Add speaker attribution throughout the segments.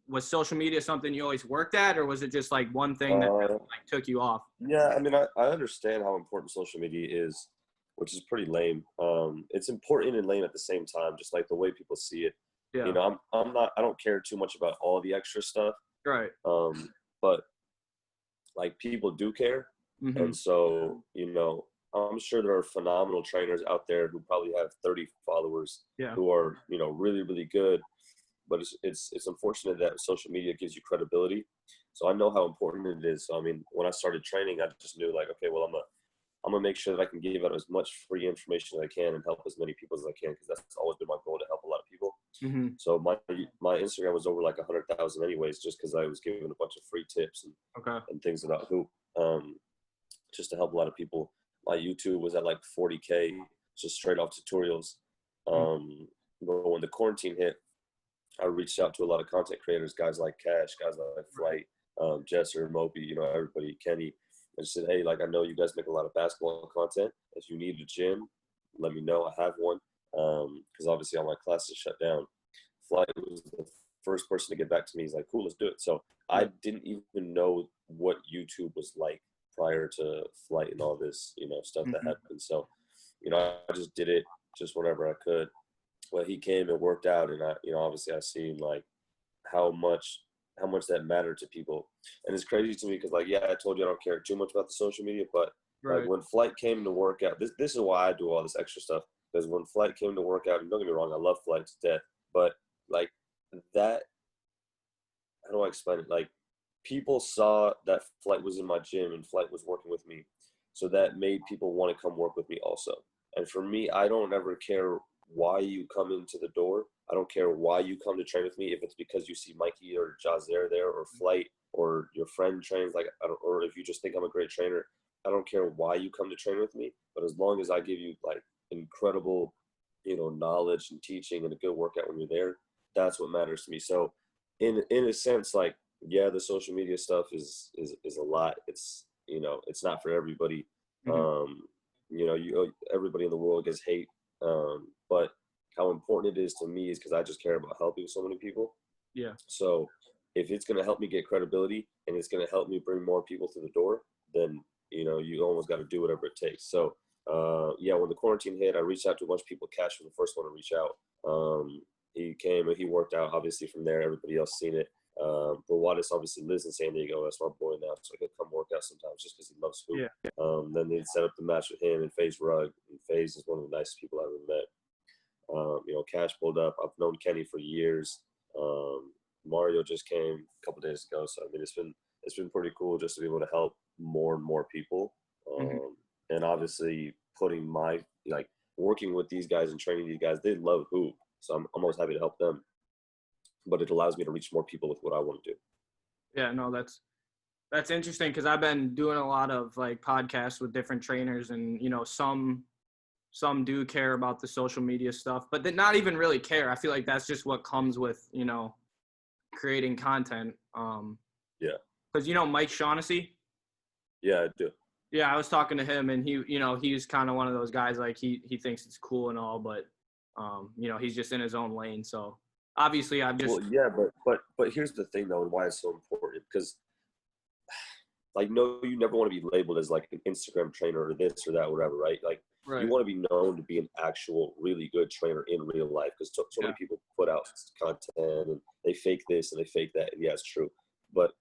Speaker 1: was social media something you always worked at, or was it just like one thing that like took you off?
Speaker 2: Yeah, I mean, I understand how important social media is, which is pretty lame. It's important and lame at the same time, just like the way people see it.
Speaker 1: Yeah.
Speaker 2: You know, I don't care too much about all the extra stuff.
Speaker 1: Right.
Speaker 2: But like people do care.
Speaker 1: Mm-hmm.
Speaker 2: And so, you know, I'm sure there are phenomenal trainers out there who probably have 30 followers who are, you know, really, really good. But it's unfortunate that social media gives you credibility. So I know how important it is. So, I mean, when I started training, I just knew like, okay, well, I'm gonna make sure that I can give out as much free information as I can and help as many people as I can, because that's always been my goal, to help a lot of people.
Speaker 1: Mm-hmm.
Speaker 2: So my Instagram was over like 100,000 anyways, just because I was giving a bunch of free tips and things about hoop, just to help a lot of people. My YouTube was at like 40K, just straight off tutorials. But when the quarantine hit, I reached out to a lot of content creators, guys like Cash, guys like Flight, Jesser, Moby, you know, everybody, Kenny. I just said, hey, like, I know you guys make a lot of basketball content. If you need a gym, let me know. I have one. Because obviously all my classes shut down. Flight was the first person to get back to me. He's like, cool, let's do it. So I didn't even know what YouTube was like prior to Flight and all this, you know, stuff that happened. So, you know, I just did it just whenever I could. Well, he came and worked out, and I, you know, obviously I seen like how much that mattered to people. And it's crazy to me because, like, yeah, I told you I don't care too much about the social media, but like when Flight came to work out, this is why I do all this extra stuff, because when Flight came to work out, and don't get me wrong, I love Flight to death, but like that, how do I explain it? Like, people saw that Flight was in my gym and Flight was working with me, so that made people want to come work with me also. And for me, I don't ever care why you come into the door. I don't care why you come to train with me. If it's because you see Mikey or Jazer there, or Flight, or your friend trains, like, or if you just think I'm a great trainer, I don't care why you come to train with me. But as long as I give you like incredible, you know, knowledge and teaching and a good workout when you're there, that's what matters to me. So in a sense, like, yeah, the social media stuff is a lot. It's, you know, it's not for everybody. You know, everybody in the world gets hate. But how important it is to me is because I just care about helping so many people.
Speaker 1: Yeah.
Speaker 2: So if it's going to help me get credibility and it's going to help me bring more people through the door, then, you know, you almost got to do whatever it takes. So, yeah, when the quarantine hit, I reached out to a bunch of people. Cash was the first one to reach out. He came and he worked out, obviously, from there. Everybody else seen it. But Wadis obviously lives in San Diego. That's my boy now. So he'll come work out sometimes just because he loves hoop.
Speaker 1: Yeah.
Speaker 2: Then they set up the match with him and FaZe Rug. And FaZe is one of the nicest people I've ever met. You know, Cash pulled up. I've known Kenny for years. Mario just came a couple days ago. So, I mean, it's been pretty cool just to be able to help more and more people. And obviously putting my, like, working with these guys and training these guys, they love hoop. So I'm always happy to help them. But it allows me to reach more people with what I want to do.
Speaker 1: Yeah, no, that's interesting, because I've been doing a lot of like podcasts with different trainers, and, you know, some do care about the social media stuff, but they not even really care. I feel like that's just what comes with, you know, creating content.
Speaker 2: Yeah.
Speaker 1: Because, you know, Mike Shaughnessy?
Speaker 2: Yeah, I do.
Speaker 1: Yeah, I was talking to him, and he, you know, he's kind of one of those guys, like, he thinks it's cool and all, but, you know, he's just in his own lane. So obviously I've just.
Speaker 2: Well, yeah, but here's the thing, though, and why it's so important, because, like, no, you never want to be labeled as like an Instagram trainer or this or that, or whatever, right? Like, you want to be known to be an actual really good trainer in real life, because so many people put out content and they fake this and they fake that. And yeah, it's true. But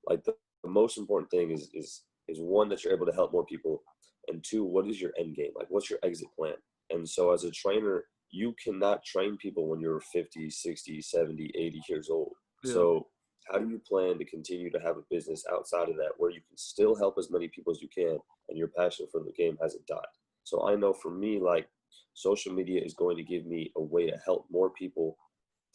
Speaker 2: like the most important thing is one, that you're able to help more people, and two, what is your end game? Like, what's your exit plan? And so as a trainer, you cannot train people when you're 50, 60, 70, 80 years old. Yeah. So how do you plan to continue to have a business outside of that where you can still help as many people as you can and your passion for the game hasn't died? So I know for me, like, social media is going to give me a way to help more people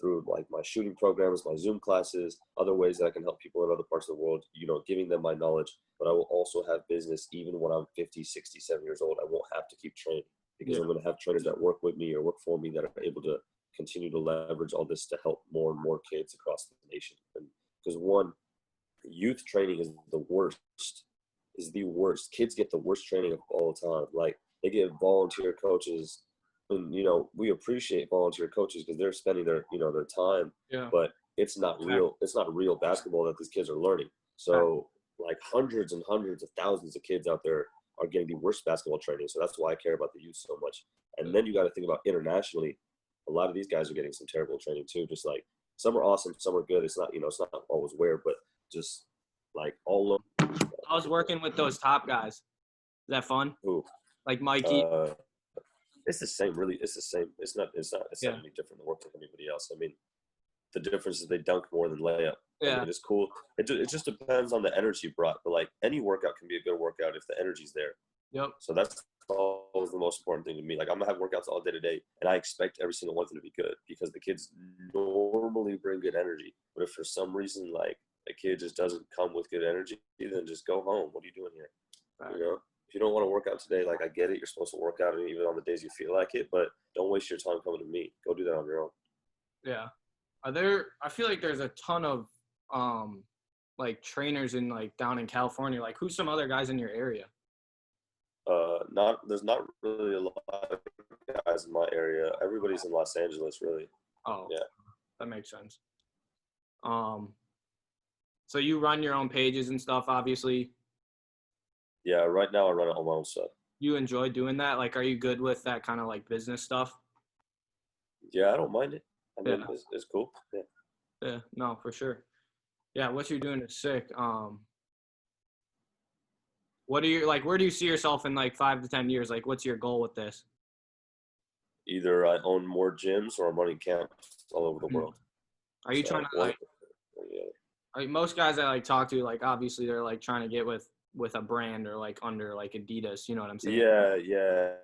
Speaker 2: through, like, my shooting programs, my Zoom classes, other ways that I can help people in other parts of the world, you know, giving them my knowledge. But I will also have business even when I'm 50, 60, 70 years old. I won't have to keep training, because I'm going to have trainers that work with me or work for me that are able to continue to leverage all this to help more and more kids across the nation. And because, one, youth training is the worst. Kids get the worst training of all time. Like, they get volunteer coaches, and, you know, we appreciate volunteer coaches because they're spending their, you know, their time.
Speaker 1: Yeah.
Speaker 2: But it's not real. It's not real basketball that these kids are learning. So like hundreds and hundreds of thousands of kids out there are getting the worst basketball training. So that's why I care about the youth so much. And then you got to think about internationally. A lot of these guys are getting some terrible training too. Just like some are awesome, some are good. It's not, it's not always weird, but just like all of them.
Speaker 1: I was working with those top guys. Is that fun?
Speaker 2: Who?
Speaker 1: Like Mikey.
Speaker 2: It's the same, really. It's the same. It's not any different than working with anybody else. I mean, the difference is they dunk more than layup.
Speaker 1: Yeah.
Speaker 2: I mean, it's cool. It just depends on the energy brought. But like any workout can be a good workout if the energy's there.
Speaker 1: Yep.
Speaker 2: So that's always the most important thing to me. Like I'm gonna have workouts all day today, and I expect every single one of them to be good because the kids normally bring good energy. But if for some reason like a kid just doesn't come with good energy, then just go home. What are you doing here? Right. If you don't want to work out today, like I get it, you're supposed to work out even on the days you feel like it, but don't waste your time coming to me. Go do that on your own. Yeah.
Speaker 1: I feel like there's a ton of like trainers in like down in California. Like who's some other guys in your area?
Speaker 2: There's not really a lot of guys in my area. Everybody's in Los Angeles, really.
Speaker 1: Oh, yeah. That makes sense. So you run your own pages and stuff, obviously.
Speaker 2: Yeah, right now I run it on my own stuff.
Speaker 1: You enjoy doing that? Like, are you good with that kind of like business stuff?
Speaker 2: Yeah, I don't mind it. I mean, it's cool. Yeah.
Speaker 1: Yeah, no, for sure. Yeah, what you're doing is sick. What are you like? Where do you see yourself in like 5 to 10 years? Like, what's your goal with this?
Speaker 2: Either I own more gyms or I'm running camps all over the world.
Speaker 1: Are you trying to like? Yeah. Most guys I like talk to, like obviously they're like trying to get with a brand or like under like Adidas. You know what I'm saying?
Speaker 2: Yeah.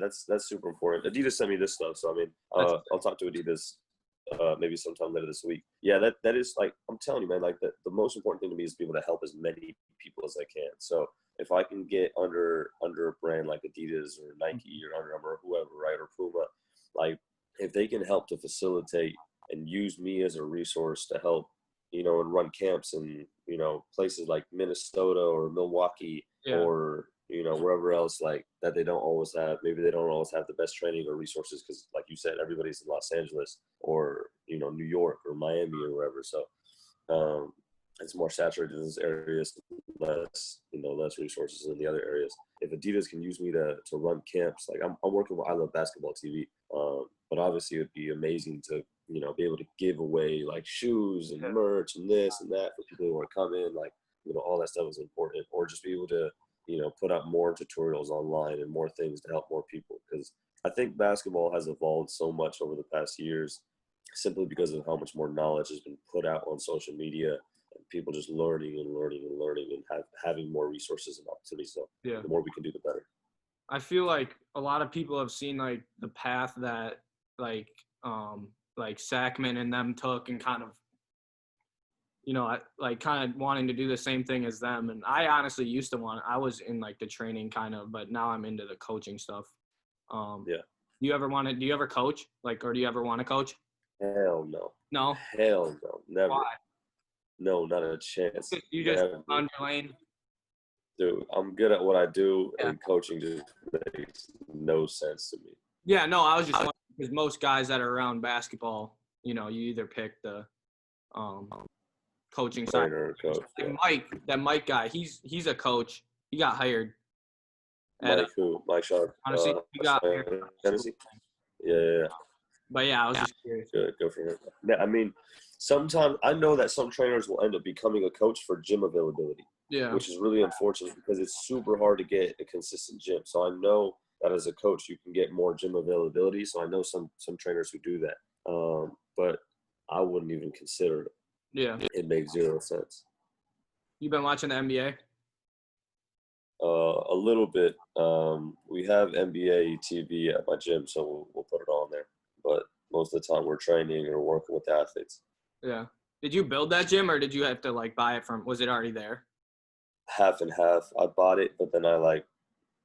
Speaker 2: That's super important. Adidas sent me this stuff, so I mean, I'll talk to Adidas maybe sometime later this week. Yeah, that is like I'm telling you, man. Like the most important thing to me is to be able to help as many people as I can. So if I can get under a brand like Adidas or Nike or Under Armour or whoever, right, or Puma, like if they can help to facilitate and use me as a resource to help, and run camps in, places like Minnesota or Milwaukee or, wherever else like that they don't always have, maybe they don't always have the best training or resources because like you said, everybody's in Los Angeles or, New York or Miami or wherever. So it's more saturated in those areas, less resources in the other areas. If Adidas can use me to run camps, like I'm working with I Love Basketball TV, but obviously it would be amazing to, be able to give away like shoes and merch and this and that for people who want to come in, like, all that stuff is important, or just be able to, put out more tutorials online and more things to help more people. Because I think basketball has evolved so much over the past years simply because of how much more knowledge has been put out on social media and people just learning and having more resources and opportunities. So the more we can do, the better.
Speaker 1: I feel like a lot of people have seen like the path that like Sackman and them took and kind of, like kind of wanting to do the same thing as them. And I honestly used to I was in like the training kind of, but now I'm into the coaching stuff. Do you ever coach? Like, or do you ever want to coach?
Speaker 2: Hell no.
Speaker 1: No?
Speaker 2: Hell no. Never.
Speaker 1: Why?
Speaker 2: No, not a chance.
Speaker 1: You just found your lane?
Speaker 2: Dude, I'm good at what I do, and coaching just makes no sense to me.
Speaker 1: Yeah, no, I was just wondering because most guys that are around basketball, you either pick the coaching side.
Speaker 2: Coach,
Speaker 1: that Mike guy, he's a coach. He got hired.
Speaker 2: Mike Sharp.
Speaker 1: Honestly, he got hired.
Speaker 2: Tennessee. Yeah.
Speaker 1: But yeah, I was just curious.
Speaker 2: Good for him. Yeah, I mean, sometimes I know that some trainers will end up becoming a coach for gym availability. Yeah. Which is really unfortunate because it's super hard to get a consistent gym. So I know that as a coach, you can get more gym availability. So I know some trainers who do that. But I wouldn't even consider it. Yeah. It makes zero sense.
Speaker 1: You been watching the NBA?
Speaker 2: A little bit. We have NBA TV at my gym, so we'll put it on there. But most of the time we're training or working with the athletes.
Speaker 1: Yeah. Did you build that gym or did you have to like buy it was it already there?
Speaker 2: Half and half. I bought it, but then I like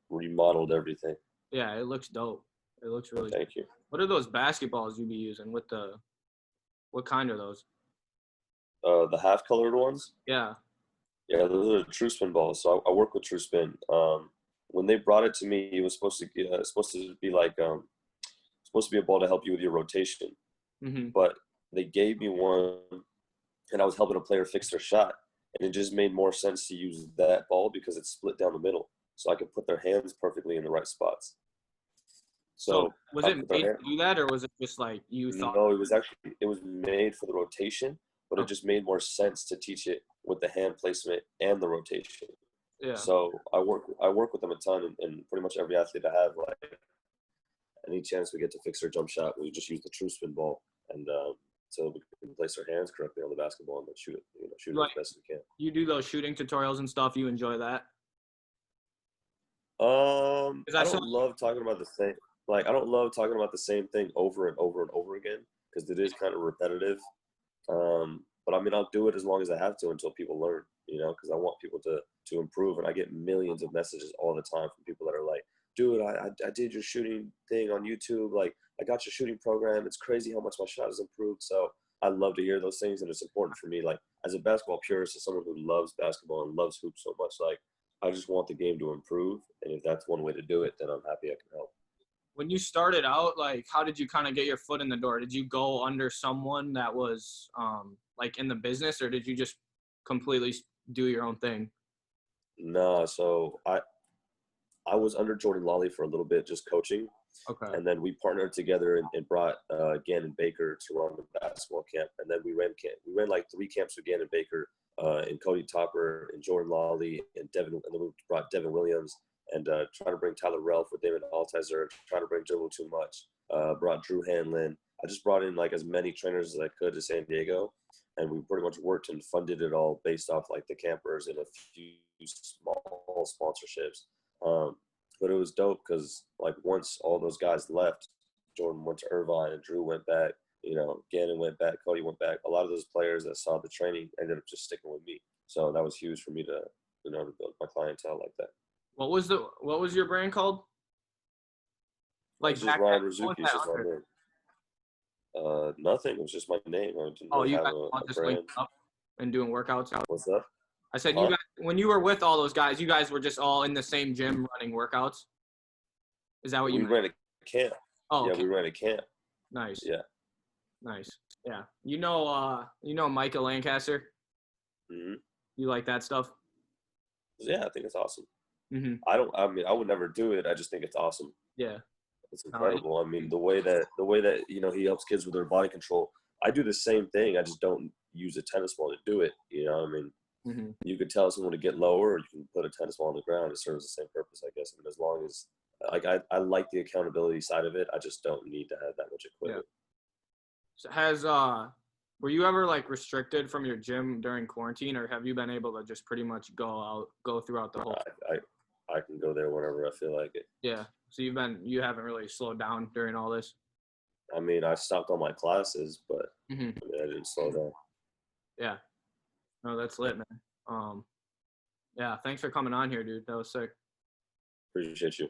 Speaker 2: remodeled everything.
Speaker 1: Yeah, it looks dope. It looks really
Speaker 2: Thank you.
Speaker 1: What are those basketballs you be using what kind are those?
Speaker 2: The half colored ones?
Speaker 1: Yeah.
Speaker 2: Yeah, those are True Spin balls. So I work with True Spin. When they brought it to me, it was supposed to be like supposed to be a ball to help you with your rotation. Mm-hmm. But they gave me one, and I was helping a player fix their shot, and it just made more sense to use that ball because it's split down the middle, so I could put their hands perfectly in the right spots.
Speaker 1: So was it made to do that, or was it just like you thought?
Speaker 2: No, it was made for the rotation, but it just made more sense to teach it with the hand placement and the rotation.
Speaker 1: Yeah.
Speaker 2: So I work with them a ton, and pretty much every athlete I have, like any chance we get to fix their jump shot, we just use the true spin ball, and so we can place their hands correctly on the basketball and then shoot it, shoot it as best as we can.
Speaker 1: You do those shooting tutorials and stuff. You enjoy that?
Speaker 2: I don't love talking about the same. Like, I don't love talking about the same thing over and over and over again because it is kind of repetitive. But I mean, I'll do it as long as I have to until people learn, because I want people to improve. And I get millions of messages all the time from people that are like, dude, I did your shooting thing on YouTube. Like, I got your shooting program. It's crazy how much my shot has improved. So I love to hear those things. And it's important for me, like, as a basketball purist, as someone who loves basketball and loves hoops so much, like, I just want the game to improve. And if that's one way to do it, then I'm happy I can help.
Speaker 1: When you started out, like, how did you kind of get your foot in the door? Did you go under someone that was like in the business, or did you just completely do your own thing?
Speaker 2: No, so I was under Jordan Lawley for a little bit, just coaching.
Speaker 1: Okay.
Speaker 2: And then we partnered together and brought Gannon Baker to run the basketball camp. And then we ran like 3 camps with Gannon Baker, and Cody Topper and Jordan Lawley and Devin, and then we brought Devin Williams and trying to bring Tyler Relf with David Altizer, trying to bring Dribble Too Much, brought Drew Hanlon. I just brought in like as many trainers as I could to San Diego, and we pretty much worked and funded it all based off like the campers and a few small sponsorships. But it was dope because like once all those guys left, Jordan went to Irvine and Drew went back, Gannon went back, Cody went back. A lot of those players that saw the training ended up just sticking with me. So that was huge for me to, to build my clientele like that.
Speaker 1: What was your brand called?
Speaker 2: Like just Ryan Rizuki, it's just my name. Nothing. It was just my name. I didn't really have a brand.
Speaker 1: Up and doing workouts.
Speaker 2: What's that?
Speaker 1: I said, you guys, when you were with all those guys, you guys were just all in the same gym running workouts? Is that what you meant?
Speaker 2: We ran a camp.
Speaker 1: Oh,
Speaker 2: yeah,
Speaker 1: okay.
Speaker 2: We ran a camp.
Speaker 1: Nice.
Speaker 2: Yeah.
Speaker 1: Nice. Yeah. You know Mikey Lancaster?
Speaker 2: Mm-hmm.
Speaker 1: You like that stuff?
Speaker 2: Yeah, I think it's awesome.
Speaker 1: Mm-hmm.
Speaker 2: I would never do it. I just think it's awesome.
Speaker 1: Yeah.
Speaker 2: It's incredible. I mean, the way that he helps kids with their body control. I do the same thing. I just don't use a tennis ball to do it.
Speaker 1: Mm-hmm.
Speaker 2: You could tell someone to get lower, or you can put a tennis ball on the ground. It serves the same purpose, I guess. As long as, like, I like the accountability side of it. I just don't need to have that much equipment.
Speaker 1: Yeah. So were you ever like restricted from your gym during quarantine, or have you been able to just pretty much go throughout the whole?
Speaker 2: I can go there whenever I feel like it.
Speaker 1: Yeah. So you haven't really slowed down during all this.
Speaker 2: I mean, I stopped all my classes, but
Speaker 1: mm-hmm.
Speaker 2: I didn't slow down.
Speaker 1: Yeah. No, that's lit, man. Yeah, thanks for coming on here, dude. That was sick.
Speaker 2: Appreciate you.